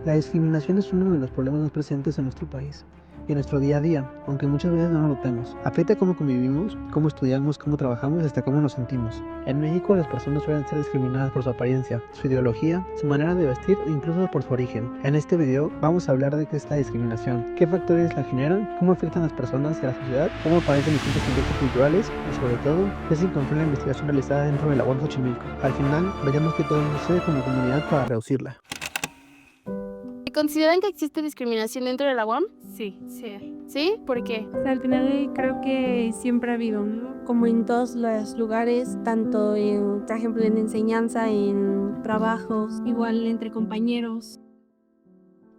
La discriminación es uno de los problemas más presentes en nuestro país y en nuestro día a día, aunque muchas veces no lo notemos. Afecta cómo convivimos, cómo estudiamos, cómo trabajamos y hasta cómo nos sentimos. En México las personas suelen ser discriminadas por su apariencia, su ideología, su manera de vestir e incluso por su origen. En este video vamos a hablar de qué es la discriminación, qué factores la generan, cómo afectan a las personas y a la sociedad, cómo aparecen distintos contextos culturales y sobre todo qué se encontró en la investigación realizada dentro de la UAM Xochimilco. Al final veremos qué podemos hacer como comunidad para reducirla. ¿Consideran que existe discriminación dentro de la UAM? Sí, sí. ¿Sí? ¿Por qué? O sea, al final creo que siempre ha habido, ¿no? Como en todos los lugares, tanto en, por ejemplo, en enseñanza, en trabajos, igual entre compañeros.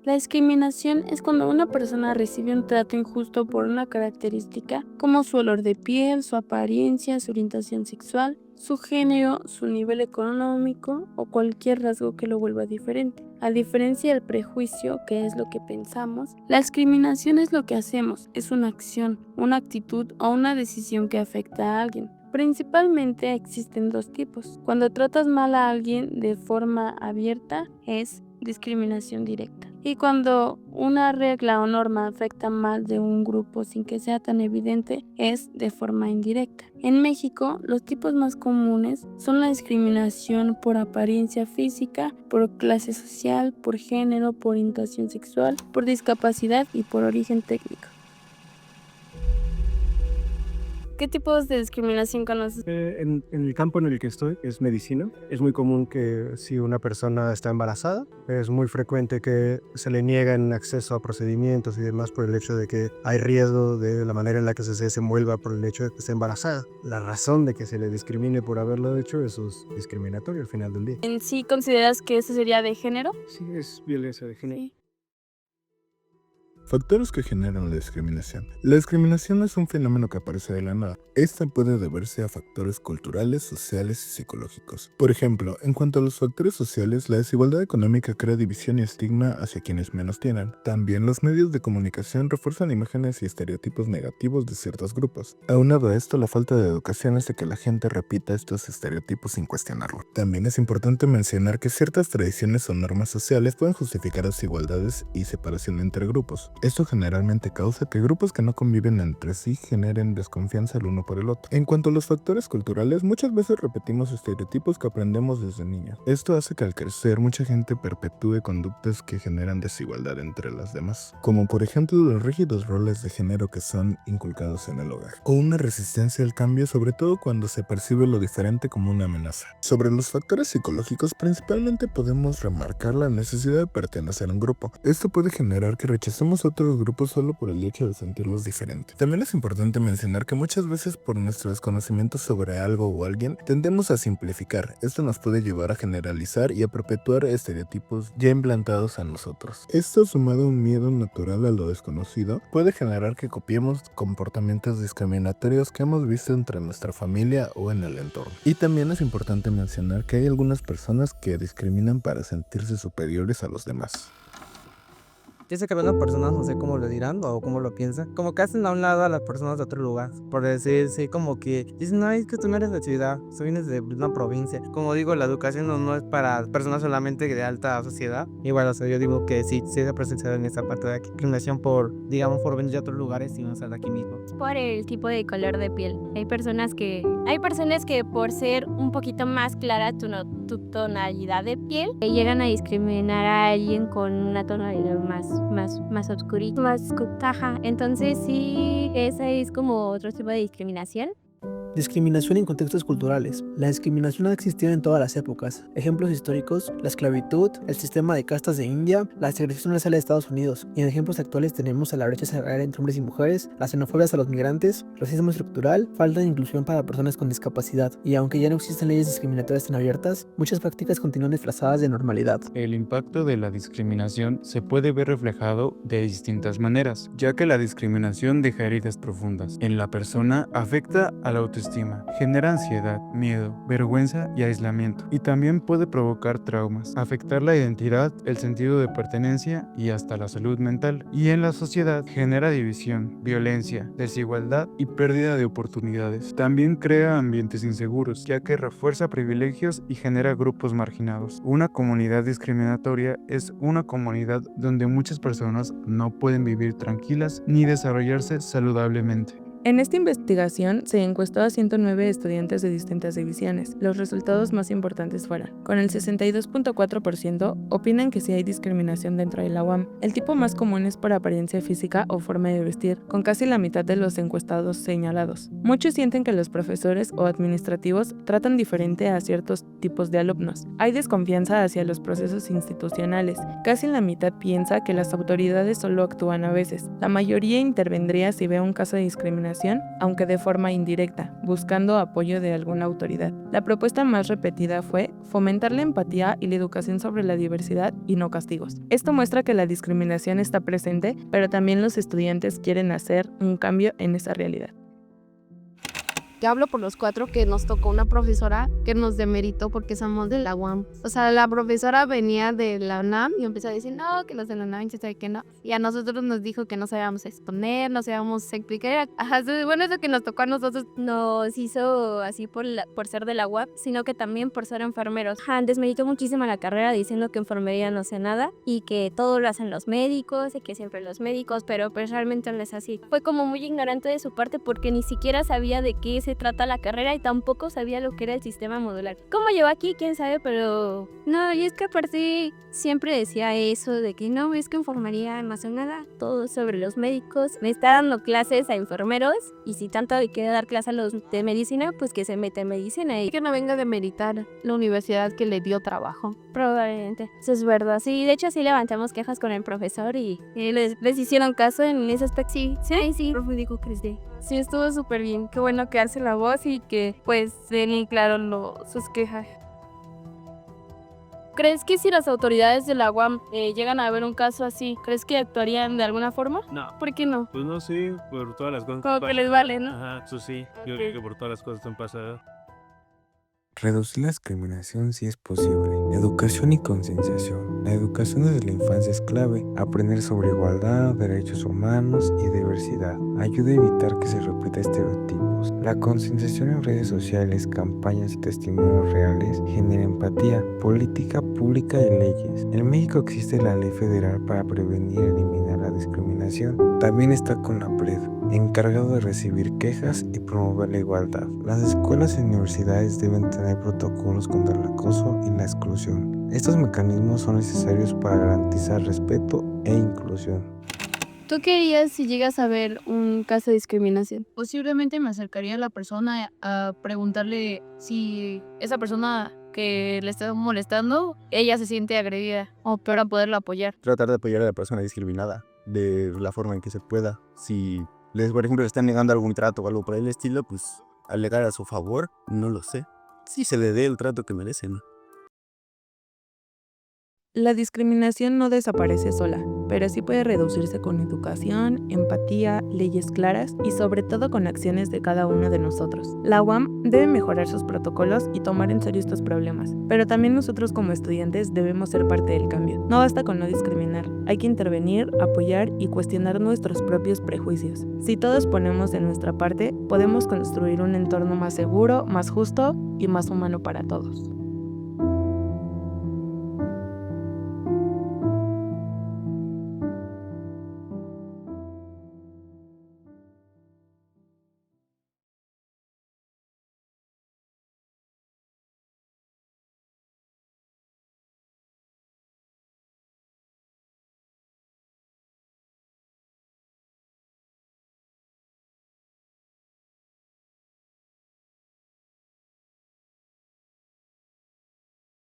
La discriminación es cuando una persona recibe un trato injusto por una característica como su olor de piel, su apariencia, su orientación sexual, su género, su nivel económico o cualquier rasgo que lo vuelva diferente. A diferencia del prejuicio, que es lo que pensamos, la discriminación es lo que hacemos, es una acción, una actitud o una decisión que afecta a alguien. Principalmente existen dos tipos. Cuando tratas mal a alguien de forma abierta es discriminación directa. Y cuando una regla o norma afecta más de un grupo sin que sea tan evidente, es de forma indirecta. En México, los tipos más comunes son la discriminación por apariencia física, por clase social, por género, por orientación sexual, por discapacidad y por origen técnico. ¿Qué tipos de discriminación conoces? En el campo en el que estoy es medicina. Es muy común que si una persona está embarazada, es muy frecuente que se le nieguen acceso a procedimientos y demás por el hecho de que hay riesgo de la manera en la que se desenvuelva por el hecho de que esté embarazada. La razón de que se le discrimine por haberlo hecho es discriminatorio al final del día. ¿En sí consideras que eso sería de género? Sí, es violencia de género. Sí. Factores que generan la discriminación. La discriminación no es un fenómeno que aparece de la nada. Esta puede deberse a factores culturales, sociales y psicológicos. Por ejemplo, en cuanto a los factores sociales, la desigualdad económica crea división y estigma hacia quienes menos tienen. También los medios de comunicación refuerzan imágenes y estereotipos negativos de ciertos grupos. Aunado a esto, la falta de educación hace que la gente repita estos estereotipos sin cuestionarlo. También es importante mencionar que ciertas tradiciones o normas sociales pueden justificar desigualdades y separación entre grupos. Esto generalmente causa que grupos que no conviven entre sí generen desconfianza el uno por el otro. En cuanto a los factores culturales, muchas veces repetimos estereotipos que aprendemos desde niños. Esto hace que al crecer mucha gente perpetúe conductas que generan desigualdad entre las demás, como por ejemplo los rígidos roles de género que son inculcados en el hogar, o una resistencia al cambio, sobre todo cuando se percibe lo diferente como una amenaza. Sobre los factores psicológicos, principalmente podemos remarcar la necesidad de pertenecer a un grupo. Esto puede generar que rechacemos otros grupos solo por el hecho de sentirlos diferentes. También es importante mencionar que muchas veces por nuestro desconocimiento sobre algo o alguien tendemos a simplificar. Esto nos puede llevar a generalizar y a perpetuar estereotipos ya implantados a nosotros. Esto, sumado a un miedo natural a lo desconocido, puede generar que copiemos comportamientos discriminatorios que hemos visto entre nuestra familia o en el entorno. Y también es importante mencionar que hay algunas personas que discriminan para sentirse superiores a los demás. Ya sé que algunas personas no sé cómo lo dirán o cómo lo piensan, como que hacen a un lado a las personas de otro lugar, por decir, sí, como que dicen, no, es que tú no eres de ciudad, tú vienes de una provincia. Como digo, la educación no es para personas solamente de alta sociedad. Igual, o sea, yo digo que sí, sí se ha presentado en esta parte de discriminación por, digamos, por venir de otros lugares y no ser de aquí mismo. Por el tipo de color de piel. Hay personas que por ser un poquito más clara tu tonalidad de piel, llegan a discriminar a alguien con una tonalidad más oscurita, más taja. Entonces sí, esa es como otro tipo de discriminación. Discriminación en contextos culturales. La discriminación ha existido en todas las épocas. Ejemplos históricos: la esclavitud, el sistema de castas de India, la segregación racial de Estados Unidos. Y en ejemplos actuales tenemos a la brecha salarial entre hombres y mujeres, las xenofobias a los migrantes, racismo estructural, falta de inclusión para personas con discapacidad. Y aunque ya no existen leyes discriminatorias tan abiertas, muchas prácticas continúan disfrazadas de normalidad. El impacto de la discriminación se puede ver reflejado de distintas maneras, ya que la discriminación deja heridas profundas en la persona, afecta a la autoestima autoestima, genera ansiedad, miedo, vergüenza y aislamiento, y también puede provocar traumas, afectar la identidad, el sentido de pertenencia y hasta la salud mental, y en la sociedad genera división, violencia, desigualdad y pérdida de oportunidades. También crea ambientes inseguros, ya que refuerza privilegios y genera grupos marginados. Una comunidad discriminatoria es una comunidad donde muchas personas no pueden vivir tranquilas ni desarrollarse saludablemente. En esta investigación se encuestó a 109 estudiantes de distintas divisiones. Los resultados más importantes fueron: con el 62.4% opinan que sí hay discriminación dentro de la UAM. El tipo más común es por apariencia física o forma de vestir, con casi la mitad de los encuestados señalados. Muchos sienten que los profesores o administrativos tratan diferente a ciertos tipos de alumnos. Hay desconfianza hacia los procesos institucionales. Casi la mitad piensa que las autoridades solo actúan a veces. La mayoría intervendría si ve un caso de discriminación, aunque de forma indirecta, buscando apoyo de alguna autoridad. La propuesta más repetida fue fomentar la empatía y la educación sobre la diversidad y no castigos. Esto muestra que la discriminación está presente, pero también los estudiantes quieren hacer un cambio en esa realidad. Yo hablo por los 4 que nos tocó una profesora que nos demeritó porque somos de la UAM. O sea, la profesora venía de la UNAM y empezó a decir, no, que los de la UNAM, ya sabe que no. Y a nosotros nos dijo que no sabíamos exponer, no sabíamos explicar. Ajá, bueno, eso que nos tocó a nosotros Nos hizo así por ser de la UAP, sino que también por ser enfermeros. Desmeritó muchísimo la carrera diciendo que enfermería no sé nada y que todo lo hacen los médicos y que siempre los médicos, pero pues realmente no es así. Fue como muy ignorante de su parte porque ni siquiera sabía de qué se trata la carrera y tampoco sabía lo que era el sistema modular. ¿Cómo llegó aquí? ¿Quién sabe? Pero no, y es que aparte siempre decía eso de que no, es que enfermería no hace nada, todo sobre los médicos. Me está dando clases a enfermeros y si tanto le quiere dar clases a los de medicina, pues que se mete en medicina y que no venga de meritar la universidad que le dio trabajo. Probablemente, eso es verdad. Sí, de hecho sí levantamos quejas con el profesor y les hicieron caso en ese aspecto. Sí, profe dijo que sí. Sí, estuvo súper bien. Qué bueno que alce la voz y que pues den en claro sus quejas. ¿Crees que si las autoridades de la UAM llegan a ver un caso así, crees que actuarían de alguna forma? No. ¿Por qué no? Pues no, sí, por todas las cosas. Como que les vale, ¿no? Ajá, eso sí. Yo creo que por todas las cosas que han pasado. Reducir la discriminación sí es posible. Educación y concienciación. La educación desde la infancia es clave. Aprender sobre igualdad, derechos humanos y diversidad ayuda a evitar que se repita estereotipos. La concienciación en redes sociales, campañas y testimonios reales genera empatía, política pública y leyes. En México existe la Ley Federal para prevenir y eliminar la discriminación. También está CONAPRED, encargado de recibir quejas y promover la igualdad. Las escuelas y universidades deben tener protocolos contra el acoso y la exclusión. Estos mecanismos son necesarios para garantizar respeto e inclusión. ¿Tú qué harías si llegas a ver un caso de discriminación? Posiblemente me acercaría a la persona a preguntarle si esa persona que le está molestando, ella se siente agredida o peor a poderla apoyar. Tratar de apoyar a la persona discriminada de la forma en que se pueda. Si por ejemplo, le están negando algún trato o algo por el estilo, pues alegar a su favor, no lo sé. Si se le dé el trato que merece, ¿no? La discriminación no desaparece sola, pero sí puede reducirse con educación, empatía, leyes claras y sobre todo con acciones de cada uno de nosotros. La UAM debe mejorar sus protocolos y tomar en serio estos problemas, pero también nosotros como estudiantes debemos ser parte del cambio. No basta con no discriminar, hay que intervenir, apoyar y cuestionar nuestros propios prejuicios. Si todos ponemos de nuestra parte, podemos construir un entorno más seguro, más justo y más humano para todos.